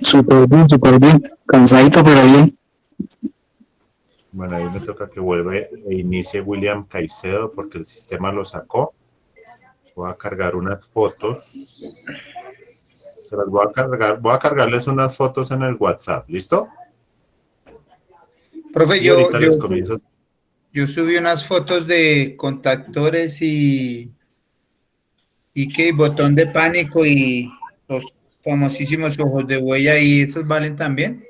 Súper bien. Cansadito, pero bien. Bueno, ahí me toca que vuelva e inicie William Caicedo porque el sistema lo sacó. Voy a cargar unas fotos. Se las voy a cargar. Voy a cargarles unas fotos en el WhatsApp. ¿Listo? Profe, Y ahorita les comienzo. yo subí unas fotos de contactores y qué, botón de pánico y los famosísimos ojos de huella, y esos valen también.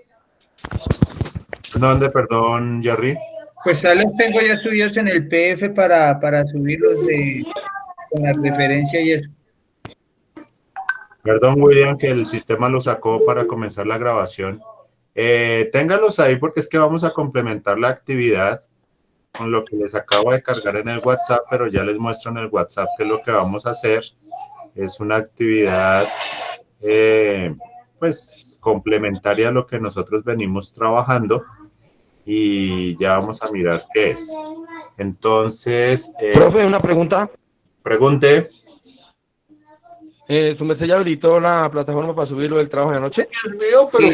¿Dónde, perdón, Jerry? Pues ya los tengo ya subidos en el PF para subirlos con la referencia y eso. Perdón, William, que el sistema lo sacó para comenzar la grabación. Ténganlos ahí porque es que vamos a complementar la actividad con lo que les acabo de cargar en el WhatsApp, pero ya les muestro en el WhatsApp qué es lo que vamos a hacer. Es una actividad pues complementaria a lo que nosotros venimos trabajando y ya vamos a mirar qué es. Entonces, profe, una pregunta. Pregunte. ¿Su merced ya habilitó la plataforma para subirlo del trabajo de anoche? Dios mío, pero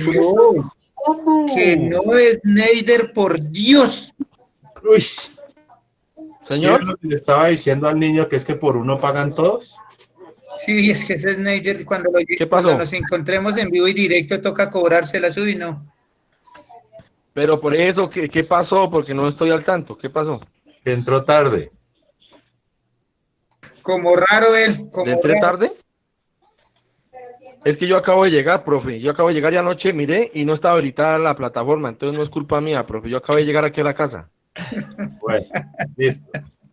que no es Neider, por Dios. Uy. Señor. ¿Sí lo que le estaba diciendo al niño, que es que por uno pagan todos? Sí, es que ese es Neider. Cuando nos encontremos en vivo y directo toca cobrársela, y no. Pero por eso, ¿qué pasó? Porque no estoy al tanto. ¿Qué pasó? Entró tarde. Como raro él. ¿Entré tarde? Es que yo acabo de llegar, profe. Yo acabo de llegar y anoche miré y no estaba habilitada la plataforma. Entonces no es culpa mía, profe. Yo acabo de llegar aquí a la casa. Bueno, listo.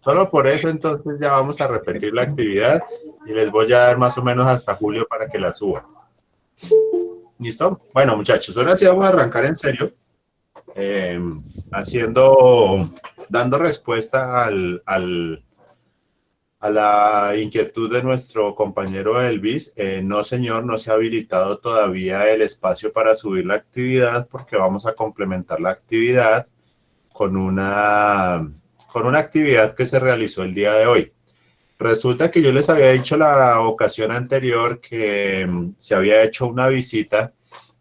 Solo por eso entonces ya vamos a repetir la actividad y les voy a dar más o menos hasta julio para que la suban. ¿Listo? Bueno, muchachos, ahora sí vamos a arrancar en serio. Dando respuesta a la inquietud de nuestro compañero Elvis. No, señor, no se ha habilitado todavía el espacio para subir la actividad porque vamos a complementar la actividad con una actividad que se realizó el día de hoy. Resulta que yo les había dicho la ocasión anterior que se había hecho una visita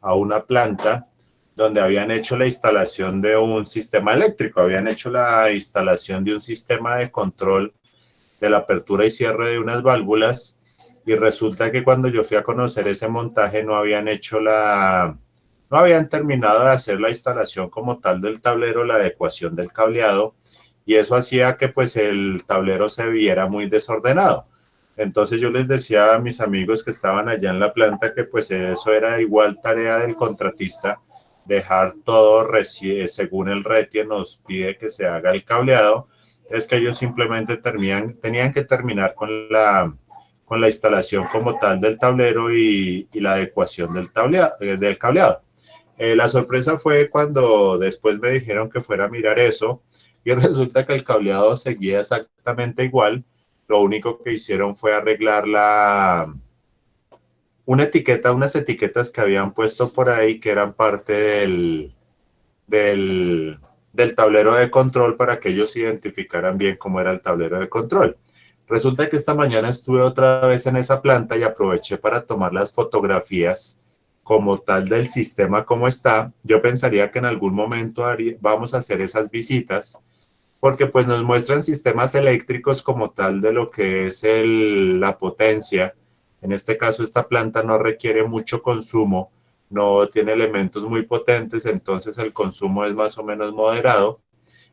a una planta donde habían hecho la instalación de un sistema eléctrico, habían hecho la instalación de un sistema de control de la apertura y cierre de unas válvulas, y resulta que cuando yo fui a conocer ese montaje no habían terminado de hacer la instalación como tal del tablero, la adecuación del cableado, y eso hacía que pues el tablero se viera muy desordenado. Entonces yo les decía a mis amigos que estaban allá en la planta que pues eso era igual tarea del contratista, dejar todo según el RETIE nos pide que se haga el cableado. Es que ellos simplemente tenían que terminar con la instalación como tal del tablero y la adecuación del cableado. La sorpresa fue cuando después me dijeron que fuera a mirar eso y resulta que el cableado seguía exactamente igual. Lo único que hicieron fue arreglar unas etiquetas que habían puesto por ahí que eran parte del tablero de control para que ellos identificaran bien cómo era el tablero de control. Resulta que esta mañana estuve otra vez en esa planta y aproveché para tomar las fotografías como tal del sistema como está. Yo pensaría que en algún momento vamos a hacer esas visitas porque pues nos muestran sistemas eléctricos como tal de lo que es la potencia. En este caso esta planta no requiere mucho consumo, no tiene elementos muy potentes, entonces el consumo es más o menos moderado.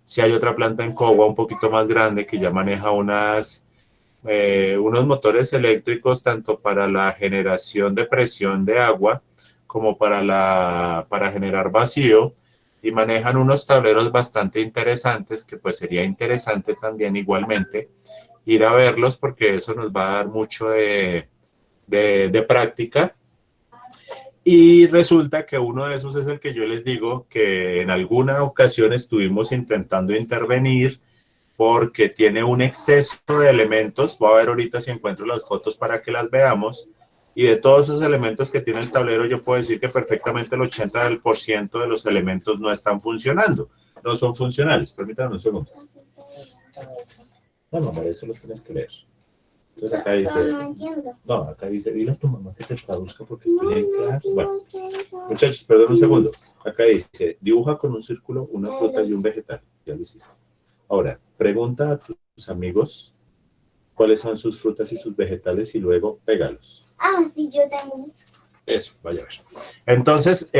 Si hay otra planta en Cogua un poquito más grande que ya maneja unos motores eléctricos tanto para la generación de presión de agua como para generar vacío, y manejan unos tableros bastante interesantes que pues sería interesante también igualmente ir a verlos porque eso nos va a dar mucho de práctica. Y resulta que uno de esos es el que yo les digo que en alguna ocasión estuvimos intentando intervenir porque tiene un exceso de elementos. Voy a ver ahorita si encuentro las fotos para que las veamos. Y de todos esos elementos que tiene el tablero, yo puedo decir que perfectamente el 80% de los elementos no están funcionando, no son funcionales. Permítanme un segundo. No, eso lo tienes que leer. Entonces acá dice, no, acá dice, dile a tu mamá que te traduzca porque estoy en clase. Bueno, muchachos, perdón un segundo. Acá dice, dibuja con un círculo una fruta y un vegetal. Ya lo hiciste. Ahora, pregunta a tus amigos cuáles son sus frutas y sus vegetales y luego pégalos. Ah, sí, yo tengo. Eso, vaya a ver. Entonces,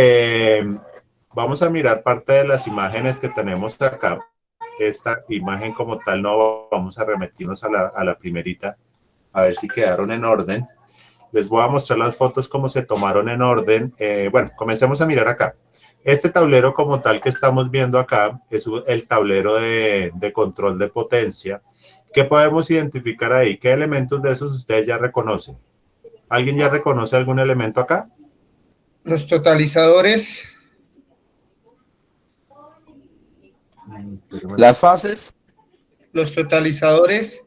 vamos a mirar parte de las imágenes que tenemos acá. Esta imagen como tal no vamos a remitirnos a la primerita, a ver si quedaron en orden. Les voy a mostrar las fotos como se tomaron en orden. Bueno, comencemos a mirar acá. Este tablero como tal que estamos viendo acá es el tablero de control de potencia. ¿Qué podemos identificar ahí? ¿Qué elementos de esos ustedes ya reconocen? ¿Alguien ya reconoce algún elemento acá? Los totalizadores, Las fases, los totalizadores,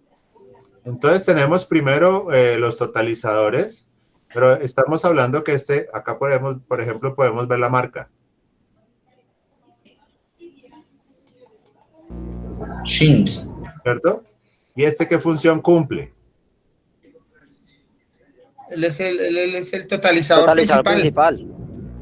Entonces tenemos primero los totalizadores, pero estamos hablando que acá podemos, por ejemplo, podemos ver la marca, Shint. ¿cierto? ¿Y qué función cumple? él es el totalizador principal.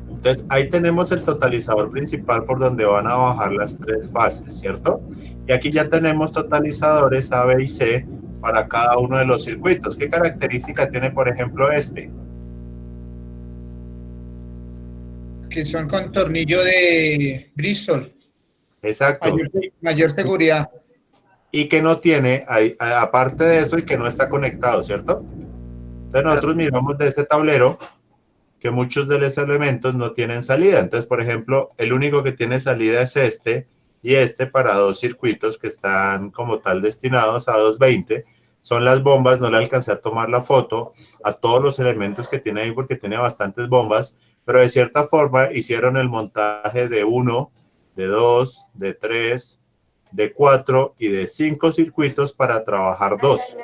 Entonces ahí tenemos el totalizador principal por donde van a bajar las tres fases, ¿cierto? Y aquí ya tenemos totalizadores A, B y C para cada uno de los circuitos. ¿Qué característica tiene, por ejemplo, este? Que son con tornillo de Bristol, Exacto. mayor seguridad. Y que no tiene, aparte de eso, y que no está conectado, ¿cierto? Entonces nosotros miramos de este tablero que muchos de los elementos no tienen salida. Entonces, por ejemplo, el único que tiene salida es este y este para dos circuitos que están como tal destinados a 220. Son las bombas, no le alcancé a tomar la foto a todos los elementos que tiene ahí porque tiene bastantes bombas, pero de cierta forma hicieron el montaje de 1, de 2, de 3, de 4 y de 5 circuitos para trabajar 2.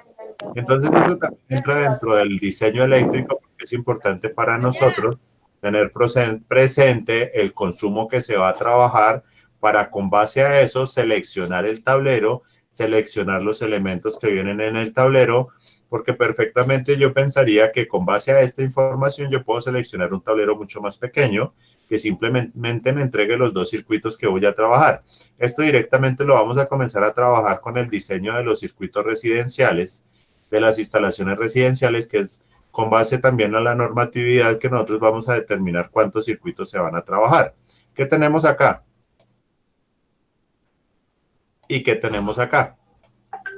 Entonces eso también entra dentro del diseño eléctrico porque es importante para nosotros tener presente el consumo que se va a trabajar para con base a eso seleccionar el tablero, seleccionar los elementos que vienen en el tablero, porque perfectamente yo pensaría que con base a esta información yo puedo seleccionar un tablero mucho más pequeño que simplemente me entregue los dos circuitos que voy a trabajar. Esto directamente lo vamos a comenzar a trabajar con el diseño de los circuitos residenciales, de las instalaciones residenciales, que es con base también a la normatividad que nosotros vamos a determinar cuántos circuitos se van a trabajar. ¿Qué tenemos acá? ¿Y qué tenemos acá?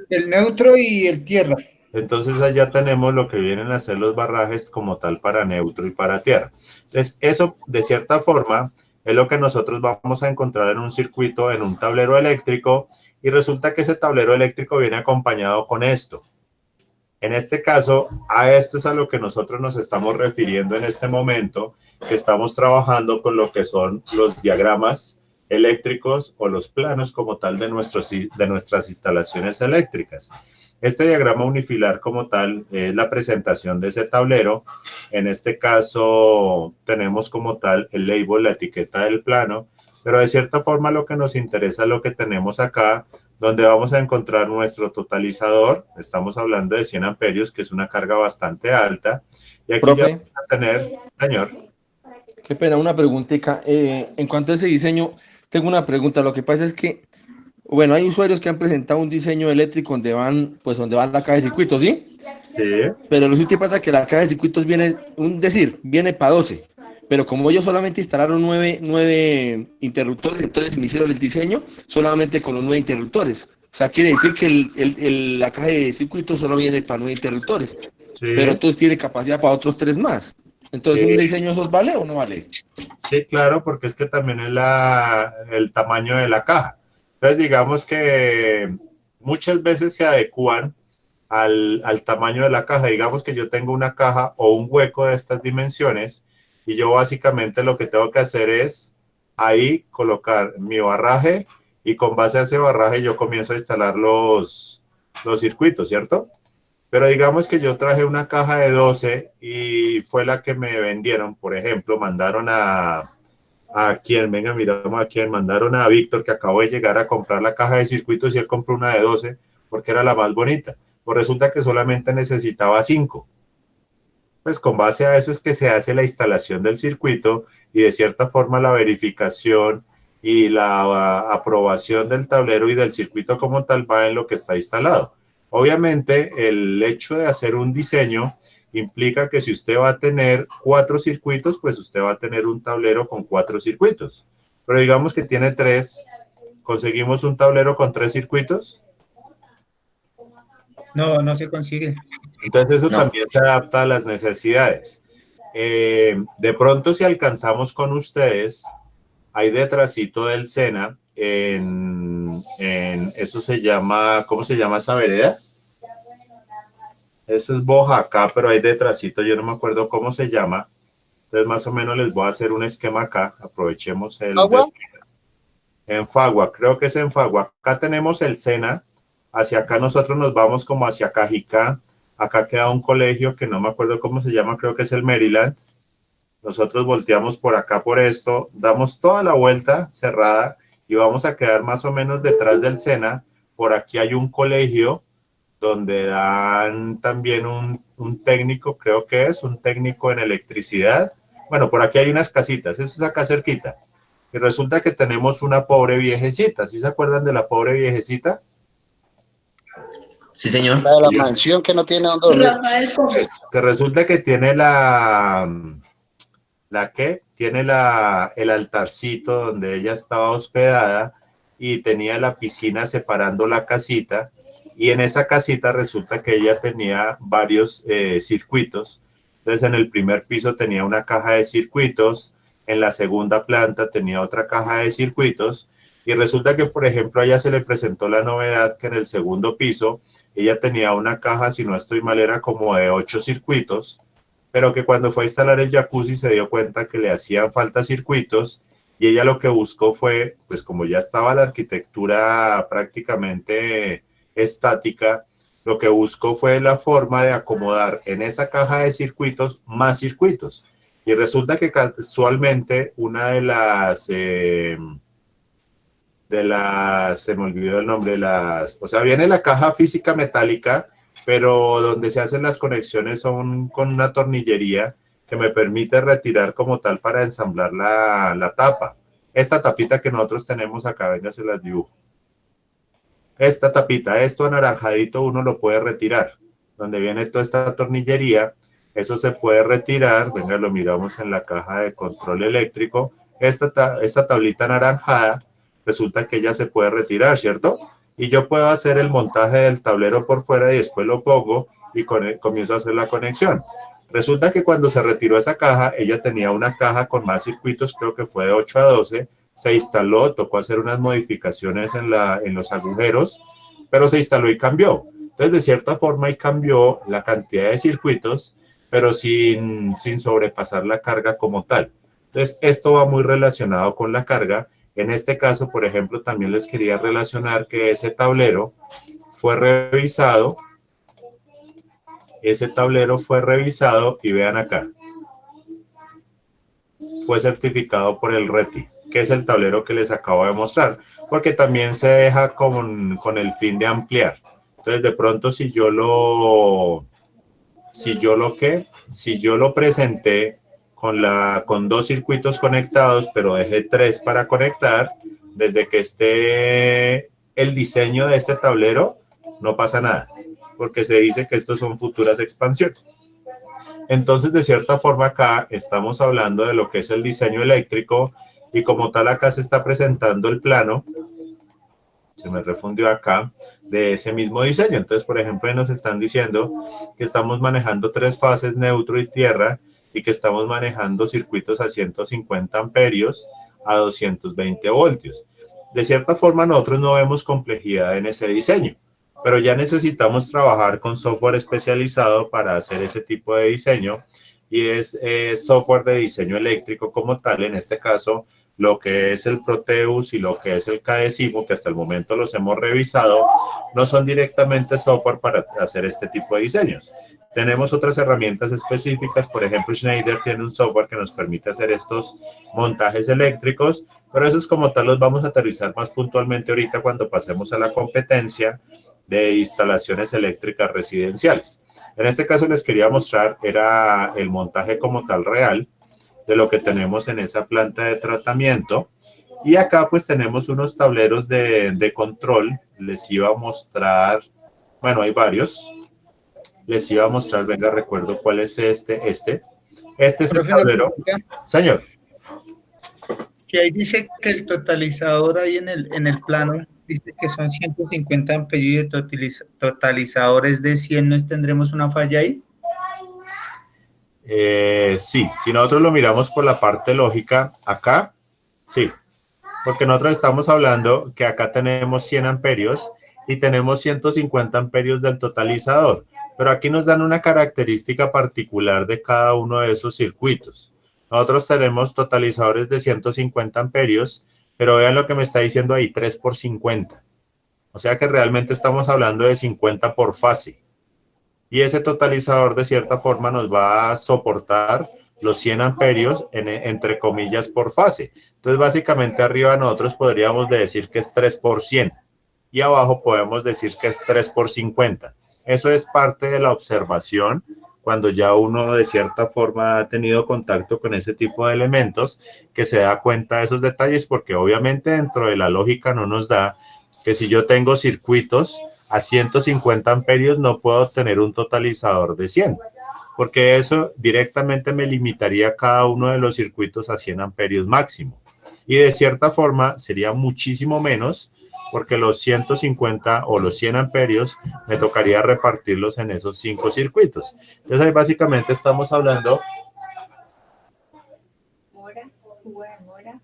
El neutro y el tierra. Entonces allá tenemos lo que vienen a ser los barrajes como tal para neutro y para tierra. Entonces eso de cierta forma es lo que nosotros vamos a encontrar en un circuito, en un tablero eléctrico, y resulta que ese tablero eléctrico viene acompañado con esto. En este caso, a esto es a lo que nosotros nos estamos refiriendo en este momento, que estamos trabajando con lo que son los diagramas eléctricos o los planos como tal de nuestras instalaciones eléctricas. Este diagrama unifilar como tal es la presentación de ese tablero. En este caso tenemos como tal el label, la etiqueta del plano, pero de cierta forma lo que nos interesa es lo que tenemos acá, donde vamos a encontrar nuestro totalizador. Estamos hablando de 100 amperios, que es una carga bastante alta. Y aquí profe, ya vamos a tener, señor. qué pena, una preguntita. En cuanto a ese diseño, tengo una pregunta. Lo que pasa es que, bueno, hay usuarios que han presentado un diseño eléctrico donde va la caja de circuitos, ¿sí? Sí. Pero lo que pasa es que la caja de circuitos viene para 12. Pero como ellos solamente instalaron 9 interruptores, entonces me hicieron el diseño solamente con los 9 interruptores. O sea, quiere decir que la caja de circuitos solo viene para 9 interruptores. Sí. Pero entonces tiene capacidad para otros 3 más. Entonces, Sí. ¿un diseño esos vale o no vale? Sí, claro, porque es que también es el tamaño de la caja. Entonces, digamos que muchas veces se adecúan al tamaño de la caja. Digamos que yo tengo una caja o un hueco de estas dimensiones y yo básicamente lo que tengo que hacer es ahí colocar mi barraje y con base a ese barraje yo comienzo a instalar los circuitos, ¿cierto? Pero digamos que yo traje una caja de 12 y fue la que me vendieron. Por ejemplo, mandaron a quién, venga, miramos a quién, mandaron a Víctor, que acabó de llegar a comprar la caja de circuitos y él compró una de 12 porque era la más bonita. Pues resulta que solamente necesitaba 5. Pues con base a eso es que se hace la instalación del circuito y de cierta forma la verificación y la aprobación del tablero y del circuito como tal va en lo que está instalado. Obviamente, el hecho de hacer un diseño implica que si usted va a tener 4 circuitos, pues usted va a tener un tablero con 4 circuitos. Pero digamos que tiene 3, ¿conseguimos un tablero con 3 circuitos? No, no se consigue. Entonces eso No. también se adapta a las necesidades. De pronto, si alcanzamos con ustedes, hay detrásito del Sena, eso se llama, ¿cómo se llama esa vereda? Eso es Boyacá, pero hay detrásito, yo no me acuerdo cómo se llama. Entonces más o menos les voy a hacer un esquema acá. Aprovechemos el... ¿Fagua? En Fagua, creo que es en Fagua. Acá tenemos el Sena. Hacia acá nosotros nos vamos como hacia Cajicá. Acá queda un colegio que no me acuerdo cómo se llama, creo que es el Maryland. Nosotros volteamos por acá por esto, damos toda la vuelta cerrada y vamos a quedar más o menos detrás del Sena. Por aquí hay un colegio donde dan también un técnico, creo que es un técnico en electricidad. Bueno, por aquí hay unas casitas, eso es acá cerquita. Y resulta que tenemos una pobre viejecita. ¿Sí se acuerdan de la pobre viejecita? Sí, señor. La de la mansión que no tiene donde dormir. Que resulta que tiene tiene el altarcito donde ella estaba hospedada y tenía la piscina separando la casita, y en esa casita resulta que ella tenía varios circuitos. Entonces en el primer piso tenía una caja de circuitos, en la segunda planta tenía otra caja de circuitos, y resulta que, por ejemplo, a ella se le presentó la novedad que en el segundo piso ella tenía una caja, si no estoy mal, era como de 8 circuitos, pero que cuando fue a instalar el jacuzzi se dio cuenta que le hacían falta circuitos, y ella lo que buscó fue, pues como ya estaba la arquitectura prácticamente estática, lo que buscó fue la forma de acomodar en esa caja de circuitos más circuitos. Y resulta que casualmente una se me olvidó el nombre, o sea, viene la caja física metálica, pero donde se hacen las conexiones son con una tornillería que me permite retirar como tal para ensamblar la tapa. Esta tapita que nosotros tenemos acá, venga, se las dibujo. Esta tapita, esto anaranjadito uno lo puede retirar. Donde viene toda esta tornillería, eso se puede retirar. Venga, lo miramos en la caja de control eléctrico. Esta tablita anaranjada, resulta que ya se puede retirar, ¿cierto? Y yo puedo hacer el montaje del tablero por fuera y después lo pongo y comienzo a hacer la conexión. Resulta que cuando se retiró esa caja, ella tenía una caja con más circuitos, creo que fue de 8 a 12, se instaló, tocó hacer unas modificaciones en los agujeros, pero se instaló y cambió. Entonces, de cierta forma, ahí cambió la cantidad de circuitos, pero sin sobrepasar la carga como tal. Entonces, esto va muy relacionado con la carga. En este caso, por ejemplo, también les quería relacionar que ese tablero fue revisado. Ese tablero fue revisado y vean acá. Fue certificado por el RETI, que es el tablero que les acabo de mostrar, porque también se deja con el fin de ampliar. Entonces, de pronto, si yo lo presenté con 2 circuitos conectados, pero dejé 3 para conectar, desde que esté el diseño de este tablero, no pasa nada, porque se dice que estos son futuras expansiones. Entonces, de cierta forma, acá estamos hablando de lo que es el diseño eléctrico, y como tal acá se está presentando el plano, se me refundió acá, de ese mismo diseño. Entonces, por ejemplo, ahí nos están diciendo que estamos manejando 3 fases, neutro y tierra, y que estamos manejando circuitos a 150 amperios a 220 voltios. De cierta forma, nosotros no vemos complejidad en ese diseño, pero ya necesitamos trabajar con software especializado para hacer ese tipo de diseño, y es software de diseño eléctrico como tal. En este caso, lo que es el Proteus y lo que es el Cadecimu, que hasta el momento los hemos revisado, no son directamente software para hacer este tipo de diseños. Tenemos otras herramientas específicas, por ejemplo, Schneider tiene un software que nos permite hacer estos montajes eléctricos, pero esos como tal los vamos a aterrizar más puntualmente ahorita cuando pasemos a la competencia, de instalaciones eléctricas residenciales. En este caso les quería mostrar era el montaje como tal real de lo que tenemos en esa planta de tratamiento. Y acá pues tenemos unos tableros de control. Les iba a mostrar, bueno, hay varios. Les iba a mostrar, venga, recuerdo cuál es este. Este es el Profe, tablero. Señor. que ahí dice que el totalizador ahí en el plano dice que son 150 amperios de totalizadores de 100, ¿no tendremos una falla ahí? Sí, si nosotros lo miramos por la parte lógica, acá, sí, porque nosotros estamos hablando que acá tenemos 100 amperios y tenemos 150 amperios del totalizador, pero aquí nos dan una característica particular de cada uno de esos circuitos. Nosotros tenemos totalizadores de 150 amperios, pero vean lo que me está diciendo ahí, 3 por 50. O sea que realmente estamos hablando de 50 por fase. Y ese totalizador de cierta forma nos va a soportar los 100 amperios entre comillas por fase. Entonces básicamente arriba nosotros podríamos decir que es 3 por 100 y abajo podemos decir que es 3 por 50. Eso es parte de la observación cuando ya uno de cierta forma ha tenido contacto con ese tipo de elementos, que se da cuenta de esos detalles, porque obviamente dentro de la lógica no nos da que si yo tengo circuitos a 150 amperios no puedo tener un totalizador de 100, porque eso directamente me limitaría cada uno de los circuitos a 100 amperios máximo. Y de cierta forma sería muchísimo menos, porque los 150 o los 100 amperios me tocaría repartirlos en esos 5 circuitos. Entonces ahí básicamente estamos hablando... Mora, jugo de mora,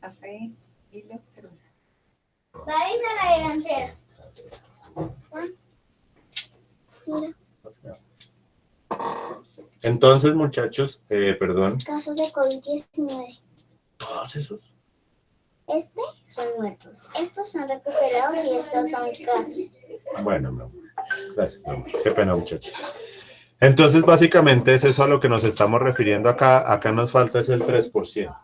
café, hilo, cerveza. La dice la delantera. Mira, Entonces, muchachos, perdón. casos de COVID-19. Todos esos. Este son muertos, estos son recuperados y estos son casos. Bueno, mi amor. Gracias, mi amor. Qué pena, muchachos. Entonces, básicamente es eso a lo que nos estamos refiriendo acá. Acá nos falta es el 3%.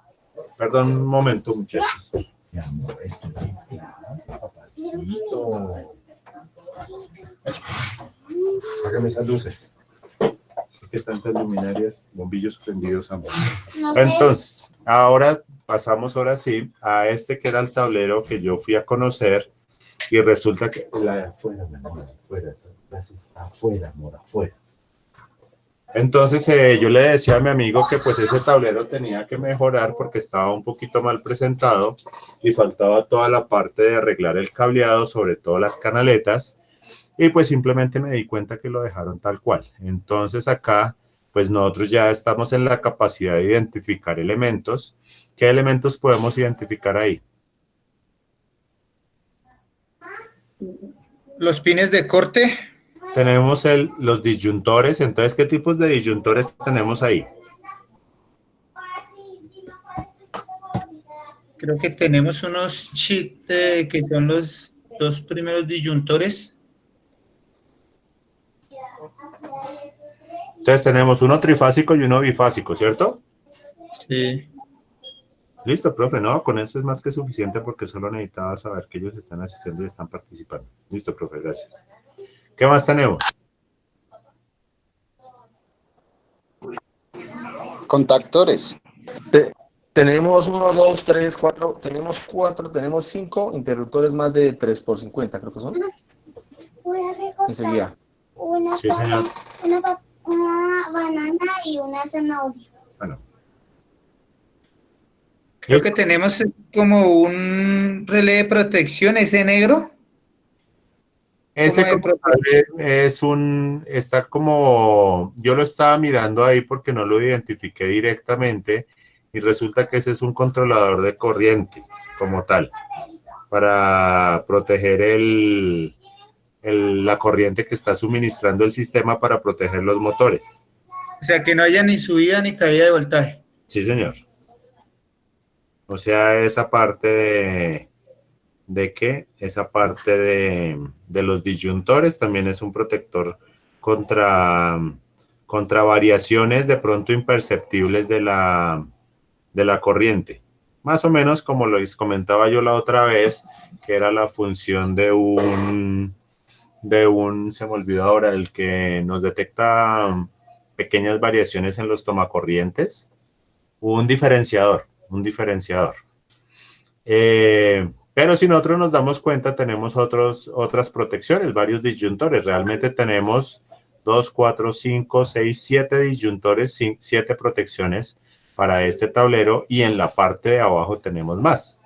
Perdón, un momento, muchachos. Mi amor, esto es papacito. Hágame esas luces. ¿Qué tantas luminarias, bombillos prendidos, amor? No sé. Entonces, ahora pasamos ahora sí a este que era el tablero que yo fui a conocer y resulta que la de afuera, afuera, amor, afuera. Entonces yo le decía a mi amigo que pues ese tablero tenía que mejorar porque estaba un poquito mal presentado y faltaba toda la parte de arreglar el cableado, sobre todo las canaletas, y pues simplemente me di cuenta que lo dejaron tal cual. Entonces acá pues nosotros ya estamos en la capacidad de identificar elementos. ¿Qué elementos podemos identificar ahí? Los pines de corte. Tenemos los disyuntores. Entonces, ¿qué tipos de disyuntores tenemos ahí? Creo que tenemos unos chips que son los dos primeros disyuntores. Entonces tenemos uno trifásico y uno bifásico, ¿cierto? Sí. Listo, profe. No, con eso es más que suficiente porque solo necesitaba saber que ellos están asistiendo y están participando. Listo, profe, gracias. ¿Qué más tenemos? Contactores. Tenemos 1, 2, 3, 4, tenemos 5 interruptores más de 3 por 50, creo que son. Voy a recortar Enseguida. una, Sí, señor. una banana y una zanahoria. Bueno. Creo que tenemos como un relé de protección, ese negro. Ese ¿Cómo de como tal es está como, yo lo estaba mirando ahí porque no lo identifiqué directamente y resulta que ese es un controlador de corriente como tal, para proteger la corriente que está suministrando el sistema para proteger los motores. O sea, que no haya ni subida ni caída de voltaje. Sí, señor. O sea, esa parte ¿de qué? Esa parte de los disyuntores también es un protector contra variaciones de pronto imperceptibles de la corriente. Más o menos como lo comentaba yo la otra vez, que era la función de un se me olvidó ahora, el que nos detecta pequeñas variaciones en los tomacorrientes, un diferenciador. Pero si nosotros nos damos cuenta, tenemos otras protecciones, varios disyuntores. Realmente tenemos 2, 4, 5, 6, 7 disyuntores, 7 protecciones para este tablero y en la parte de abajo tenemos más.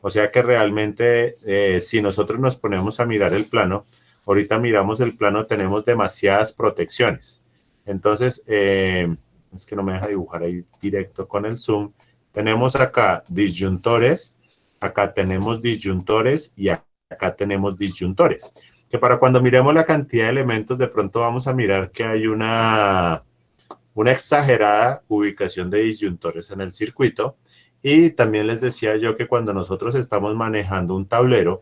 O sea que realmente si nosotros nos ponemos a mirar el plano, ahorita miramos el plano, tenemos demasiadas protecciones. Entonces, es que no me deja dibujar ahí directo con el zoom. Tenemos acá disyuntores, acá tenemos disyuntores y acá tenemos disyuntores. Que para cuando miremos la cantidad de elementos, de pronto vamos a mirar que hay una exagerada ubicación de disyuntores en el circuito. Y también les decía yo que cuando nosotros estamos manejando un tablero,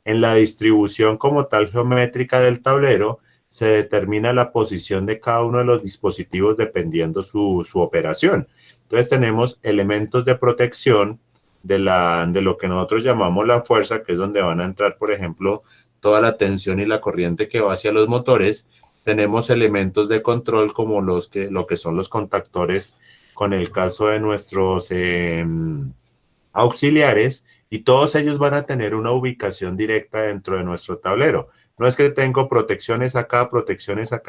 en la distribución como tal geométrica del tablero, se determina la posición de cada uno de los dispositivos dependiendo su operación. Entonces tenemos elementos de protección de lo que nosotros llamamos la fuerza, que es donde van a entrar, por ejemplo, toda la tensión y la corriente que va hacia los motores. Tenemos elementos de control como lo que son los contactores, con el caso de nuestros auxiliares, y todos ellos van a tener una ubicación directa dentro de nuestro tablero. No es que tengo protecciones acá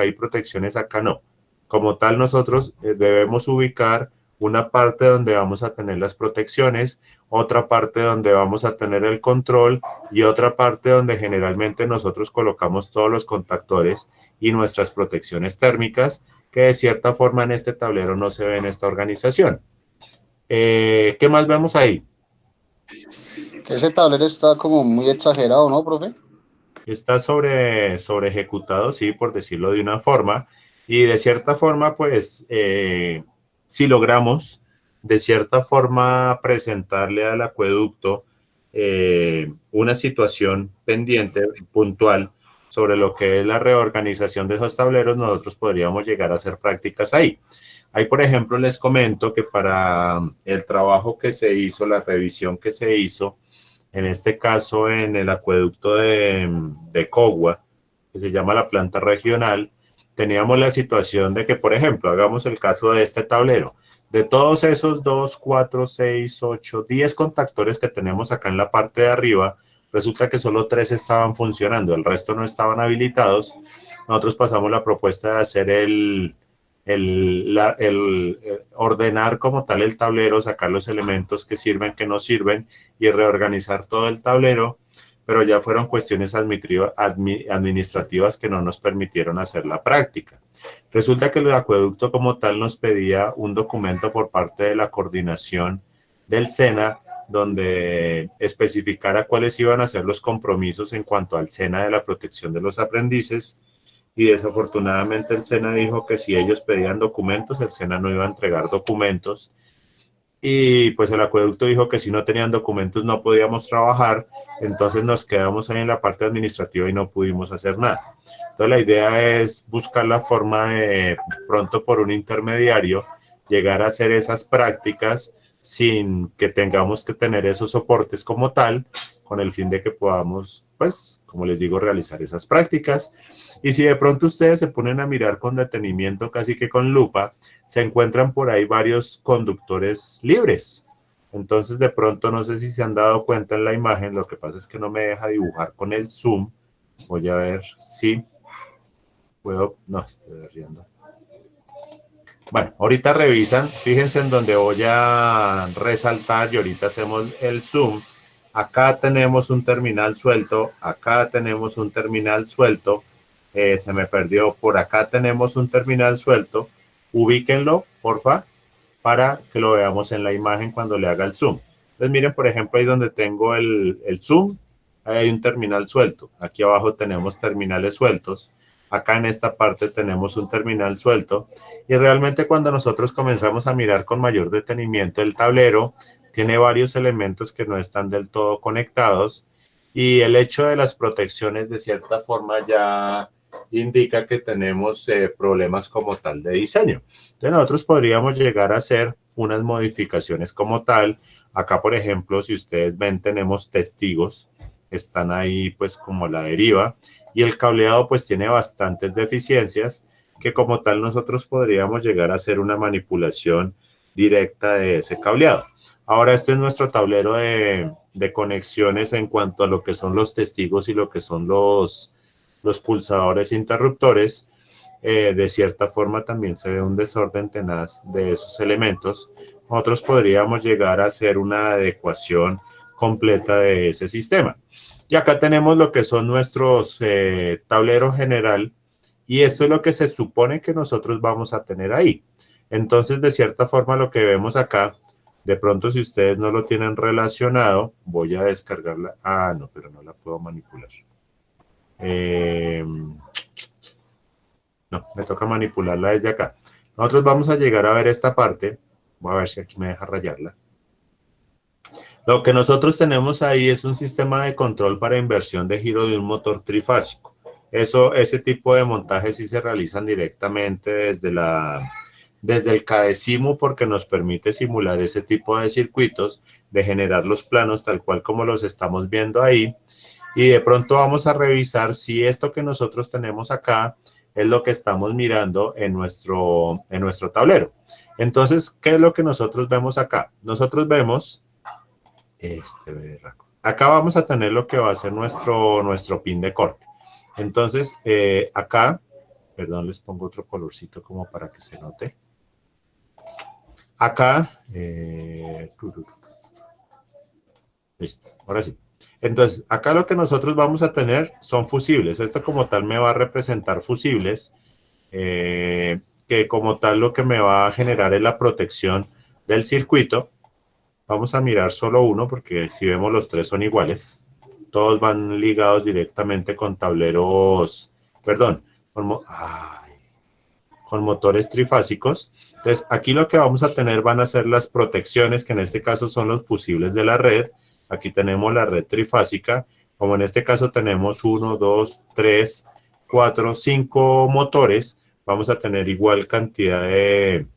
y protecciones acá, no. Como tal, nosotros debemos ubicar una parte donde vamos a tener las protecciones, otra parte donde vamos a tener el control y otra parte donde generalmente nosotros colocamos todos los contactores y nuestras protecciones térmicas, que de cierta forma en este tablero no se ve en esta organización. ¿Qué más vemos ahí? Que ese tablero está como muy exagerado, ¿no, profe? Está sobre ejecutado, sí, por decirlo de una forma, y de cierta forma, pues, si logramos de cierta forma presentarle al acueducto una situación pendiente, puntual, sobre lo que es la reorganización de esos tableros, nosotros podríamos llegar a hacer prácticas ahí. Ahí, por ejemplo, les comento que para el trabajo que se hizo, la revisión que se hizo, en este caso en el acueducto de Cogua, que se llama la planta regional, teníamos la situación de que, por ejemplo, hagamos el caso de este tablero, de todos esos 2, 4, 6, 8, 10 contactores que tenemos acá en la parte de arriba, resulta que solo 3 estaban funcionando, el resto no estaban habilitados. Nosotros pasamos la propuesta de hacer ordenar como tal el tablero, sacar los elementos que sirven, que no sirven y reorganizar todo el tablero, pero ya fueron cuestiones administrativas que no nos permitieron hacer la práctica. Resulta que el acueducto como tal nos pedía un documento por parte de la coordinación del SENA, donde especificara cuáles iban a ser los compromisos en cuanto al SENA de la protección de los aprendices, y desafortunadamente el SENA dijo que si ellos pedían documentos, el SENA no iba a entregar documentos, y pues el acueducto dijo que si no tenían documentos no podíamos trabajar. Entonces nos quedamos ahí en la parte administrativa y no pudimos hacer nada. Entonces la idea es buscar la forma de pronto por un intermediario llegar a hacer esas prácticas sin que tengamos que tener esos soportes como tal, con el fin de que podamos, pues, como les digo, realizar esas prácticas. Y si de pronto ustedes se ponen a mirar con detenimiento, casi que con lupa, se encuentran por ahí varios conductores libres. Entonces, de pronto, no sé si se han dado cuenta en la imagen, lo que pasa es que no me deja dibujar con el zoom. Voy a ver si puedo, no, estoy riendo. Bueno, ahorita revisan, fíjense en donde voy a resaltar y ahorita hacemos el zoom. Acá tenemos un terminal suelto, acá tenemos un terminal suelto, se me perdió, por acá tenemos un terminal suelto. Ubíquenlo, porfa, para que lo veamos en la imagen cuando le haga el zoom. Entonces miren, por ejemplo, ahí donde tengo el zoom, ahí hay un terminal suelto. Aquí abajo tenemos terminales sueltos. Acá en esta parte tenemos un terminal suelto. Y realmente cuando nosotros comenzamos a mirar con mayor detenimiento el tablero, tiene varios elementos que no están del todo conectados. Y el hecho de las protecciones de cierta forma ya indica que tenemos problemas como tal de diseño. Entonces nosotros podríamos llegar a hacer unas modificaciones como tal. Acá, por ejemplo, si ustedes ven, tenemos testigos están ahí pues como a la deriva, y el cableado pues tiene bastantes deficiencias que como tal nosotros podríamos llegar a hacer una manipulación directa de ese cableado. Ahora este es nuestro tablero de conexiones en cuanto a lo que son los testigos y lo que son los pulsadores interruptores. De cierta forma también se ve un desorden tenaz de esos elementos. Nosotros podríamos llegar a hacer una adecuación completa de ese sistema. Y acá tenemos lo que son nuestros tableros general, y esto es lo que se supone que nosotros vamos a tener ahí. Entonces, de cierta forma, lo que vemos acá, de pronto si ustedes no lo tienen relacionado, voy a descargarla. Ah, no, pero no la puedo manipular. No, me toca manipularla desde acá. Nosotros vamos a llegar a ver esta parte. Voy a ver si aquí me deja rayarla. Lo que nosotros tenemos ahí es un sistema de control para inversión de giro de un motor trifásico. Ese tipo de montajes sí se realizan directamente desde el CADESIMU, porque nos permite simular ese tipo de circuitos, de generar los planos tal cual como los estamos viendo ahí. Y de pronto vamos a revisar si esto que nosotros tenemos acá es lo que estamos mirando en nuestro tablero. Entonces, ¿qué es lo que nosotros vemos acá? Nosotros vemos acá vamos a tener lo que va a ser nuestro pin de corte. Entonces, acá, perdón, les pongo otro colorcito como para que se note. Acá, listo, ahora sí. Entonces, acá lo que nosotros vamos a tener son fusibles. Esto como tal me va a representar fusibles, que como tal lo que me va a generar es la protección del circuito. Vamos a mirar solo uno porque si vemos los tres son iguales. Todos van ligados directamente con tableros, perdón, con motores trifásicos. Entonces, aquí lo que vamos a tener van a ser las protecciones, que en este caso son los fusibles de la red. Aquí tenemos la red trifásica. Como en este caso tenemos 1, 2, 3, 4, 5 motores, vamos a tener igual cantidad de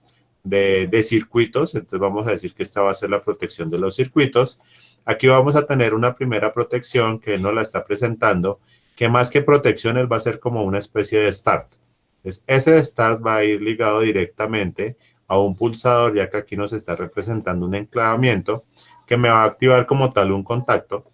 circuitos. Entonces vamos a decir que esta va a ser la protección de los circuitos. Aquí vamos a tener una primera protección que nos la está presentando, que más que protección él va a ser como una especie de start. Entonces ese start va a ir ligado directamente a un pulsador, ya que aquí nos está representando un enclavamiento que me va a activar como tal un contacto,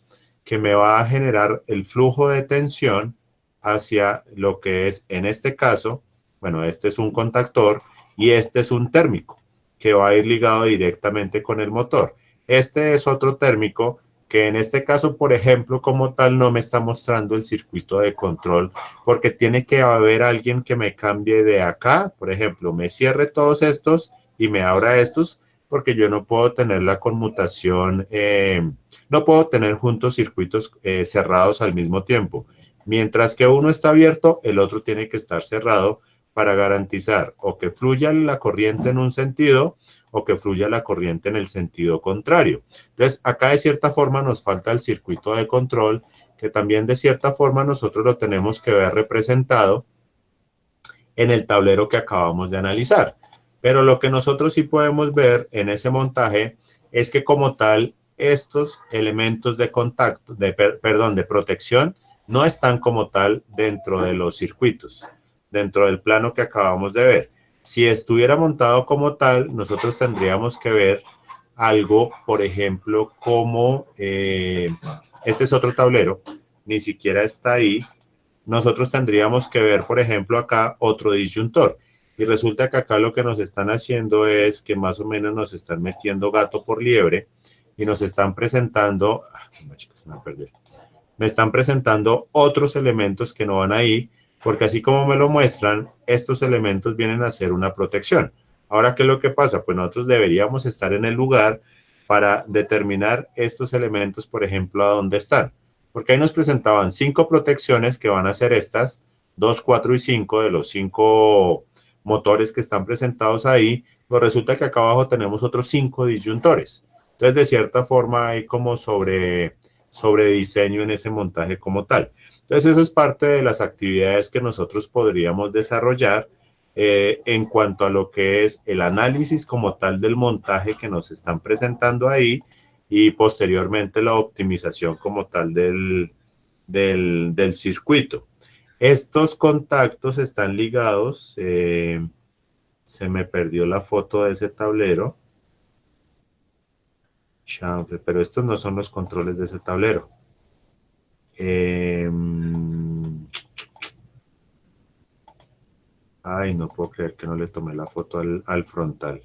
que me va a generar el flujo de tensión hacia lo que es, en este caso, bueno, este es un contactor y este es un térmico, que va a ir ligado directamente con el motor. Este es otro térmico que en este caso, por ejemplo, como tal, no me está mostrando el circuito de control, porque tiene que haber alguien que me cambie de acá, por ejemplo, me cierre todos estos y me abra estos, porque yo no puedo tener la conmutación, no puedo tener juntos circuitos cerrados al mismo tiempo. Mientras que uno está abierto, el otro tiene que estar cerrado para garantizar o que fluya la corriente en un sentido o que fluya la corriente en el sentido contrario. Entonces, acá de cierta forma nos falta el circuito de control, que también de cierta forma nosotros lo tenemos que ver representado en el tablero que acabamos de analizar. Pero lo que nosotros sí podemos ver en ese montaje es que como tal, estos elementos de contacto, de protección, no están como tal dentro de los circuitos, dentro del plano que acabamos de ver. Si estuviera montado como tal, nosotros tendríamos que ver algo, por ejemplo, como este es otro tablero, ni siquiera está ahí. Nosotros tendríamos que ver, por ejemplo, acá otro disyuntor. Y resulta que acá lo que nos están haciendo es que más o menos nos están metiendo gato por liebre y nos están presentando, me están presentando otros elementos que no van ahí, porque así como me lo muestran, estos elementos vienen a ser una protección. Ahora, ¿qué es lo que pasa? Pues nosotros deberíamos estar en el lugar para determinar estos elementos, por ejemplo, a dónde están. Porque ahí nos presentaban 5 protecciones que van a ser estas, 2, 4 y 5 de los 5 motores que están presentados ahí, pues resulta que acá abajo tenemos otros 5 disyuntores. Entonces, de cierta forma, hay como sobre diseño en ese montaje como tal. Entonces, eso es parte de las actividades que nosotros podríamos desarrollar en cuanto a lo que es el análisis como tal del montaje que nos están presentando ahí y posteriormente la optimización como tal del circuito. Estos contactos están ligados, se me perdió la foto de ese tablero, pero estos no son los controles de ese tablero. Ay, no puedo creer que no le tomé la foto al frontal.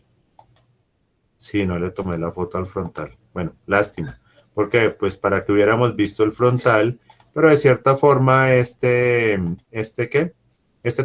Sí, no le tomé la foto al frontal. Bueno, lástima. ¿Por qué? Pues para que hubiéramos visto el frontal, pero de cierta forma este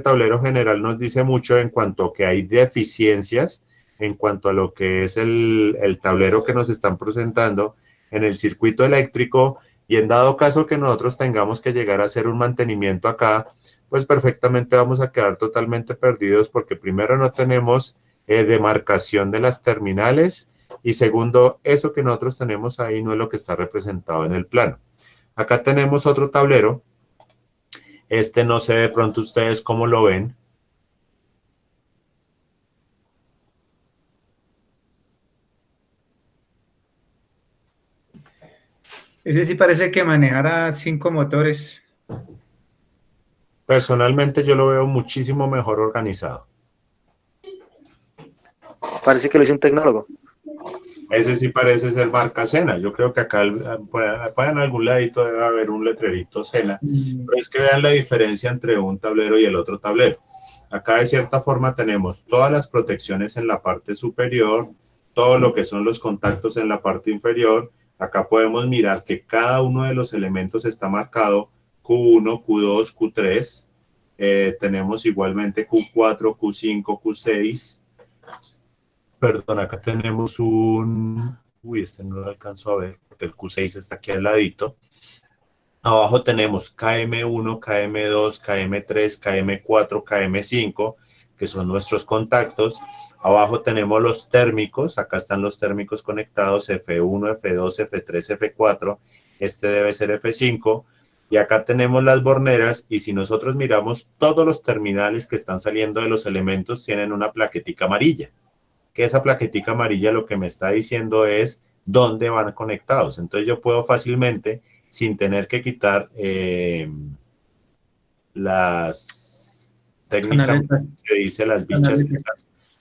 tablero general nos dice mucho en cuanto a que hay deficiencias en cuanto a lo que es el tablero que nos están presentando en el circuito eléctrico, y en dado caso que nosotros tengamos que llegar a hacer un mantenimiento acá, pues perfectamente vamos a quedar totalmente perdidos, porque primero no tenemos demarcación de las terminales, y segundo, eso que nosotros tenemos ahí no es lo que está representado en el plano. Acá tenemos otro tablero. No sé de pronto ustedes cómo lo ven. Ese sí parece que manejara 5 motores. Personalmente yo lo veo muchísimo mejor organizado. Parece que lo hizo un tecnólogo. Ese sí parece ser marca Sena. Yo creo que acá en algún ladito debe haber un letrerito Sena. Pero es que vean la diferencia entre un tablero y el otro tablero. Acá de cierta forma tenemos todas las protecciones en la parte superior, todo lo que son los contactos en la parte inferior. Acá podemos mirar que cada uno de los elementos está marcado Q1, Q2, Q3. Tenemos igualmente Q4, Q5, Q6. Perdón, acá tenemos un... Uy, no lo alcanzo a ver porque el Q6 está aquí al ladito. Abajo tenemos KM1, KM2, KM3, KM4, KM5, que son nuestros contactos. Abajo tenemos los térmicos. Acá están los térmicos conectados, F1, F2, F3, F4. Este debe ser F5. Y acá tenemos las borneras, y si nosotros miramos, todos los terminales que están saliendo de los elementos tienen una plaquetica amarilla. Que esa plaquetica amarilla lo que me está diciendo es dónde van conectados. Entonces yo puedo fácilmente, sin tener que quitar las técnicas que dice las bichas,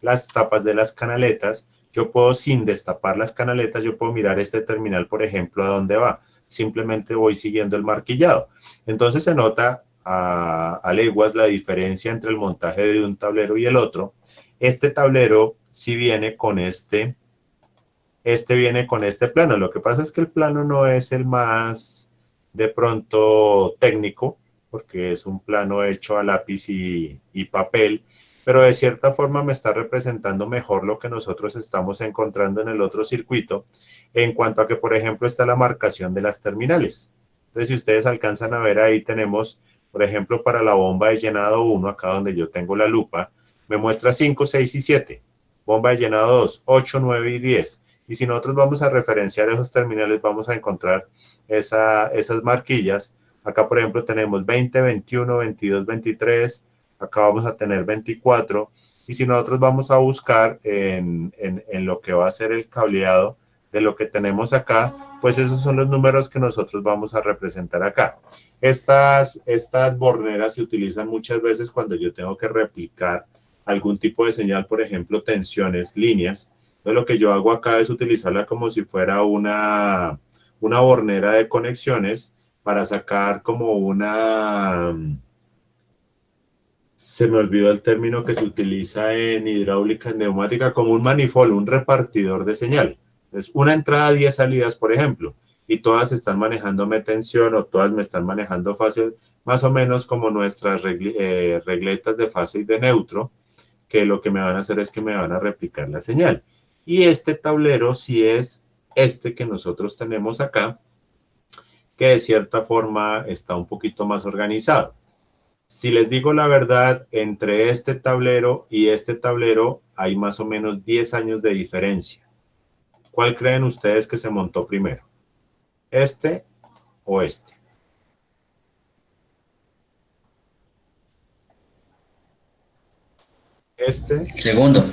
las tapas de las canaletas, yo puedo, sin destapar las canaletas, yo puedo mirar este terminal, por ejemplo, a dónde va. Simplemente voy siguiendo el marquillado. Entonces se nota a leguas la diferencia entre el montaje de un tablero y el otro. Este tablero sí viene con este viene con este plano. Lo que pasa es que el plano no es el más de pronto técnico, porque es un plano hecho a lápiz y papel, pero de cierta forma me está representando mejor lo que nosotros estamos encontrando en el otro circuito, en cuanto a que, por ejemplo, está la marcación de las terminales. Entonces, si ustedes alcanzan a ver, ahí tenemos, por ejemplo, para la bomba de llenado 1, acá donde yo tengo la lupa, me muestra 5, 6 y 7. Bomba de llenado 2, 8, 9 y 10. Y si nosotros vamos a referenciar esos terminales, vamos a encontrar esas marquillas. Acá, por ejemplo, tenemos 20, 21, 22, 23. Acá vamos a tener 24. Y si nosotros vamos a buscar en lo que va a ser el cableado de lo que tenemos acá, pues esos son los números que nosotros vamos a representar acá. Estas borneras se utilizan muchas veces cuando yo tengo que replicar algún tipo de señal, por ejemplo, tensiones, líneas. Entonces lo que yo hago acá es utilizarla como si fuera una bornera de conexiones para sacar como se me olvidó el término que se utiliza en hidráulica, en neumática, como un manifold, un repartidor de señal. Entonces, una entrada, 10 salidas, por ejemplo, y todas están manejándome tensión o todas me están manejando fase, más o menos como nuestras regletas de fase y de neutro, que lo que me van a hacer es que me van a replicar la señal. Y este tablero sí es este que nosotros tenemos acá, que de cierta forma está un poquito más organizado. Si les digo la verdad, entre este tablero y este tablero hay más o menos 10 años de diferencia. ¿Cuál creen ustedes que se montó primero? ¿Este o este? Este. Segundo.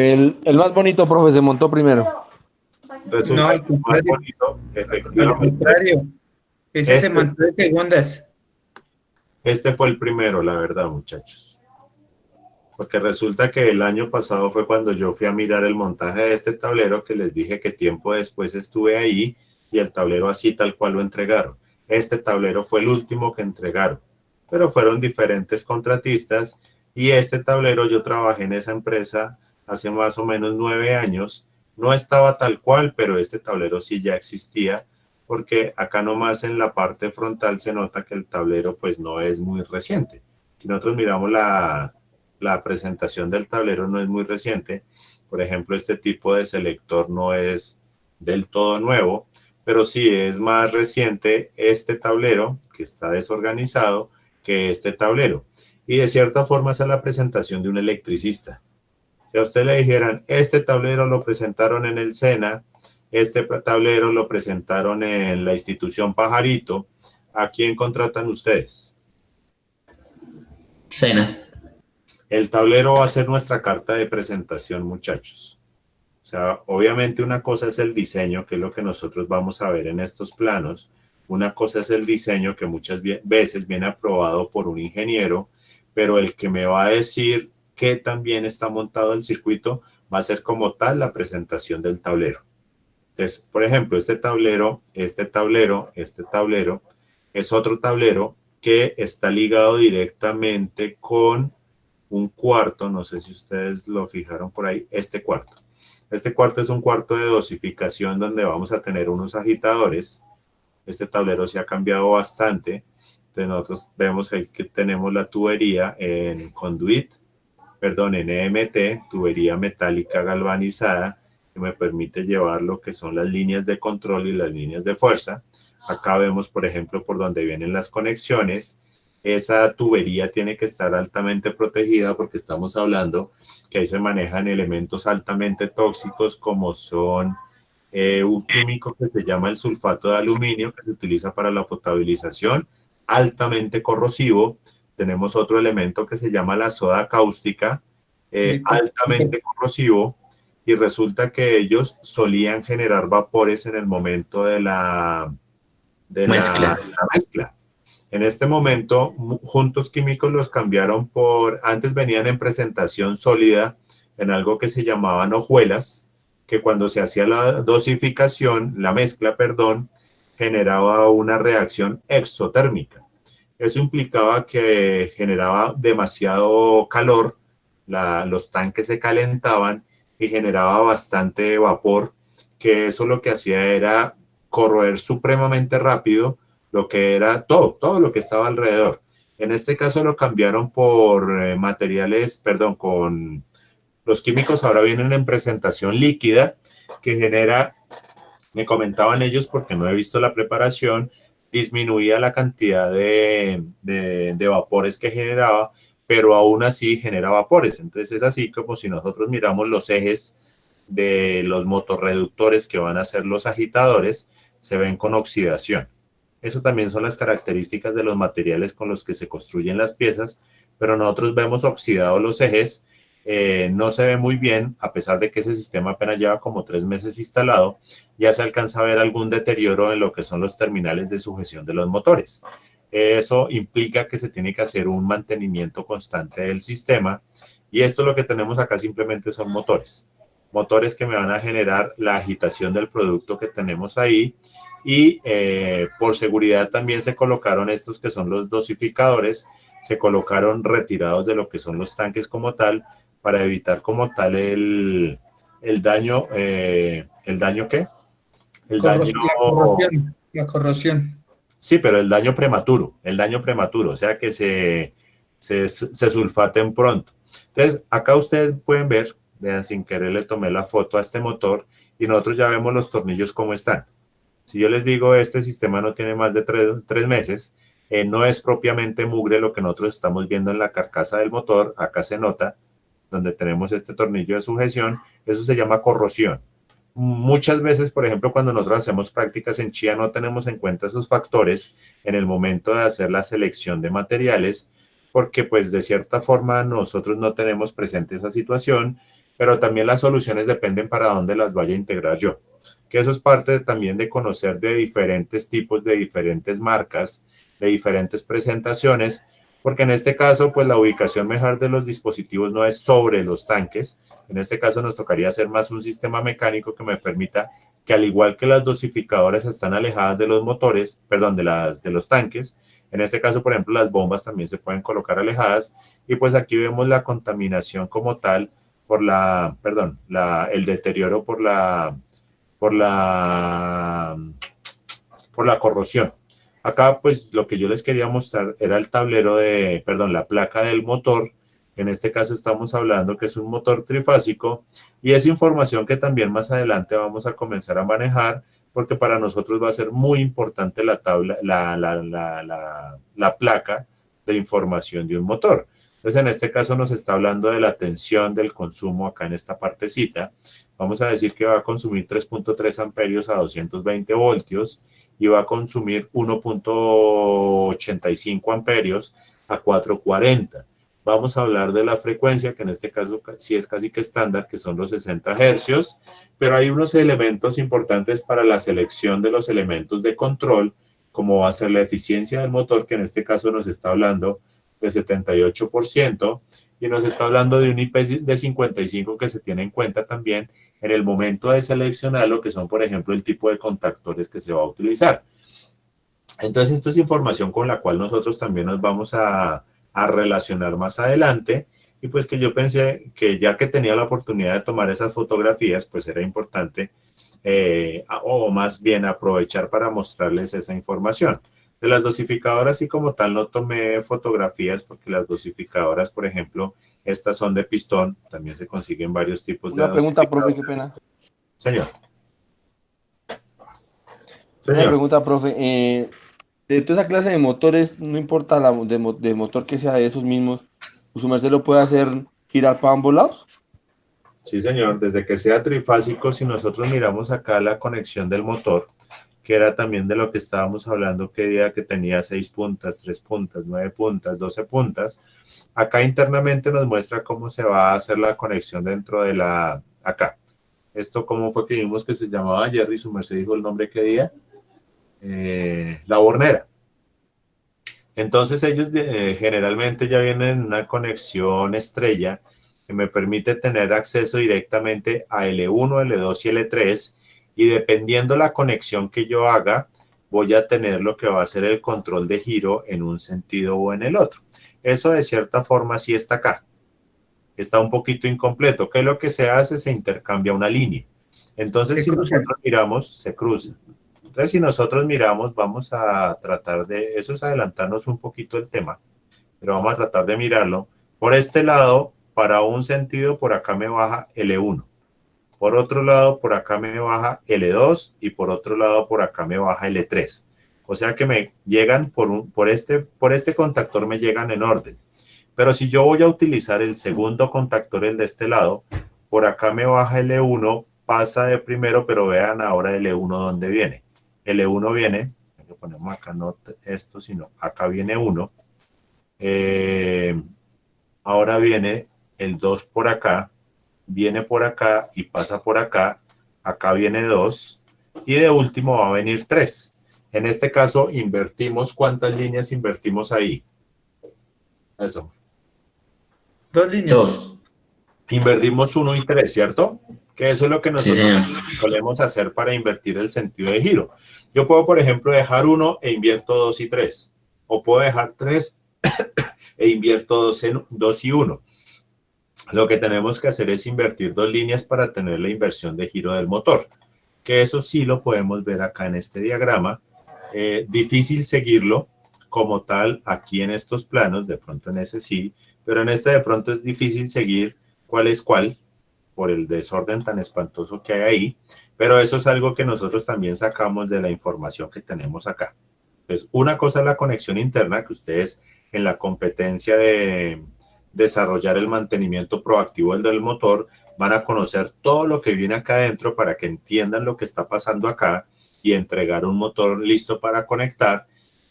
El más bonito, profe, se montó primero. Resulta No, al que el más contrario. bonito, Al efectivamente, contrario, ese se este, montó de segundas. este fue el primero, la verdad, muchachos. Porque resulta que el año pasado fue cuando yo fui a mirar el montaje de este tablero, que les dije que tiempo después estuve ahí y el tablero así tal cual lo entregaron. Este tablero fue el último que entregaron, pero fueron diferentes contratistas y este tablero yo trabajé en esa empresa hace más o menos 9 años. No estaba tal cual, pero este tablero sí ya existía, porque acá nomás en la parte frontal se nota que el tablero pues no es muy reciente. Si nosotros miramos la presentación del tablero no es muy reciente. Por ejemplo, este tipo de selector no es del todo nuevo, pero sí es más reciente este tablero que está desorganizado que este tablero. Y de cierta forma esa es la presentación de un electricista. Si a usted le dijeran, este tablero lo presentaron en el SENA, este tablero lo presentaron en la institución Pajarito, ¿a quién contratan ustedes? Cena. El tablero va a ser nuestra carta de presentación, muchachos. O sea, obviamente una cosa es el diseño, que es lo que nosotros vamos a ver en estos planos. Una cosa es el diseño, que muchas veces viene aprobado por un ingeniero, pero el que me va a decir qué tan bien está montado el circuito va a ser como tal la presentación del tablero. Entonces, por ejemplo, este tablero es otro tablero que está ligado directamente con un cuarto, no sé si ustedes lo fijaron por ahí, este cuarto. Este cuarto es un cuarto de dosificación donde vamos a tener unos agitadores. Este tablero se ha cambiado bastante. Entonces nosotros vemos ahí que tenemos la tubería en conduit, perdón, en EMT, tubería metálica galvanizada, que me permite llevar lo que son las líneas de control y las líneas de fuerza. Acá vemos, por ejemplo, por donde vienen las conexiones. Esa tubería tiene que estar altamente protegida porque estamos hablando que ahí se manejan elementos altamente tóxicos como son un químico que se llama el sulfato de aluminio que se utiliza para la potabilización, altamente corrosivo. Tenemos otro elemento que se llama la soda cáustica, altamente corrosivo, y resulta que ellos solían generar vapores en el momento de la mezcla. En este momento, Juntos Químicos los cambiaron por, antes venían en presentación sólida, en algo que se llamaban hojuelas, que cuando se hacía la dosificación, la mezcla, perdón, generaba una reacción exotérmica. Eso implicaba que generaba demasiado calor, los tanques se calentaban y generaba bastante vapor, que eso lo que hacía era corroer supremamente rápido lo que era todo lo que estaba alrededor. En este caso lo cambiaron por materiales, perdón, con los químicos ahora vienen en presentación líquida, que genera, me comentaban ellos porque no he visto la preparación, disminuía la cantidad de vapores que generaba, pero aún así genera vapores. Entonces es así como si nosotros miramos los ejes de los motorreductores que van a ser los agitadores, se ven con oxidación. Eso también son las características de los materiales con los que se construyen las piezas, pero nosotros vemos oxidados los ejes, no se ve muy bien, a pesar de que ese sistema apenas lleva como 3 meses instalado, ya se alcanza a ver algún deterioro en lo que son los terminales de sujeción de los motores. Eso implica que se tiene que hacer un mantenimiento constante del sistema, y esto lo que tenemos acá simplemente son motores que me van a generar la agitación del producto que tenemos ahí. Y por seguridad también se colocaron estos que son los dosificadores, se colocaron retirados de lo que son los tanques como tal, para evitar como tal el daño, ¿el daño qué? La corrosión. Sí, pero el daño prematuro, o sea que se sulfaten pronto. Entonces, acá ustedes pueden ver, vean, sin querer le tomé la foto a este motor y nosotros ya vemos los tornillos cómo están. Si yo les digo, este sistema no tiene más de 3 meses, no es propiamente mugre lo que nosotros estamos viendo en la carcasa del motor, acá se nota, donde tenemos este tornillo de sujeción, eso se llama corrosión. Muchas veces, por ejemplo, cuando nosotros hacemos prácticas en Chía, no tenemos en cuenta esos factores en el momento de hacer la selección de materiales, porque pues de cierta forma nosotros no tenemos presente esa situación pero también las soluciones dependen para dónde las vaya a integrar yo. Que eso es parte también de conocer de diferentes tipos, de diferentes marcas, de diferentes presentaciones, porque en este caso, pues la ubicación mejor de los dispositivos no es sobre los tanques. En este caso nos tocaría hacer más un sistema mecánico que me permita que, al igual que las dosificadoras están alejadas de los motores, perdón, de los tanques, en este caso, por ejemplo, las bombas también se pueden colocar alejadas, y pues aquí vemos la contaminación como tal por el deterioro por la corrosión. Acá, pues, lo que yo les quería mostrar era el tablero la placa del motor. En este caso estamos hablando que es un motor trifásico, y es información que también más adelante vamos a comenzar a manejar, porque para nosotros va a ser muy importante la placa de información de un motor. Entonces, en este caso nos está hablando de la tensión del consumo acá en esta partecita. Vamos a decir que va a consumir 3.3 amperios a 220 voltios y va a consumir 1.85 amperios a 440. Vamos a hablar de la frecuencia, que en este caso sí es casi que estándar, que son los 60 hercios, pero hay unos elementos importantes para la selección de los elementos de control, como va a ser la eficiencia del motor, que en este caso nos está hablando de 78%, y nos está hablando de un IP de 55 que se tiene en cuenta también en el momento de seleccionar lo que son, por ejemplo, el tipo de contactores que se va a utilizar. Entonces, esto es información con la cual nosotros también nos vamos a relacionar más adelante, y pues que yo pensé que ya que tenía la oportunidad de tomar esas fotografías, pues era importante o más bien aprovechar para mostrarles esa información. De las dosificadoras, y como tal no tomé fotografías, porque las dosificadoras, por ejemplo, estas son de pistón, también se consiguen varios tipos de dosificadoras. Una pregunta, profe, qué pena. Señor. Una pregunta, profe. De toda esa clase de motores, no importa de motor que sea de esos mismos, ¿su merced lo puede hacer girar para ambos lados? Sí, señor, desde que sea trifásico. Si nosotros miramos acá la conexión del motor, que era también de lo que estábamos hablando, que día que tenía 6 puntas, 3 puntas, 9 puntas, 12 puntas, acá internamente nos muestra cómo se va a hacer la conexión dentro de acá. Esto, ¿cómo fue que vimos que se llamaba? Jerry, su merced dijo el nombre, ¿qué día? La bornera. Entonces ellos generalmente ya vienen en una conexión estrella que me permite tener acceso directamente a L1, L2 y L3, y dependiendo la conexión que yo haga, voy a tener lo que va a ser el control de giro en un sentido o en el otro. Eso de cierta forma sí está acá. Está un poquito incompleto. ¿Qué es lo que se hace? Se intercambia una línea. Entonces, si nosotros miramos, se cruza. Entonces, si nosotros miramos, vamos a tratar de, eso es adelantarnos un poquito el tema, pero vamos a tratar de mirarlo. Por este lado, para un sentido, por acá me baja L1. Por otro lado, por acá me baja L2 y por otro lado, por acá me baja L3. O sea que me llegan por este contactor me llegan en orden. Pero si yo voy a utilizar el segundo contactor, el de este lado, por acá me baja L1, pasa de primero, pero vean ahora L1 dónde viene. L1 viene, no ponemos acá no esto, sino acá viene 1. Ahora viene el 2 por acá, viene por acá y pasa por acá. Acá viene 2 y de último va a venir 3. En este caso invertimos, ¿cuántas líneas invertimos ahí? Eso. 2 líneas. 2. Invertimos 1 y 3, ¿cierto? Que eso es lo que nosotros solemos hacer para invertir el sentido de giro. Yo puedo, por ejemplo, dejar 1 e invierto 2 y 3. O puedo dejar 3 e invierto 2 y 1. Lo que tenemos que hacer es invertir 2 líneas para tener la inversión de giro del motor. Que eso sí lo podemos ver acá en este diagrama. Difícil seguirlo como tal aquí en estos planos, de pronto en ese sí, pero en este de pronto es difícil seguir cuál es cuál, por el desorden tan espantoso que hay ahí, pero eso es algo que nosotros también sacamos de la información que tenemos acá. Entonces, una cosa es la conexión interna, que ustedes en la competencia de desarrollar el mantenimiento proactivo del motor van a conocer todo lo que viene acá adentro para que entiendan lo que está pasando acá y entregar un motor listo para conectar.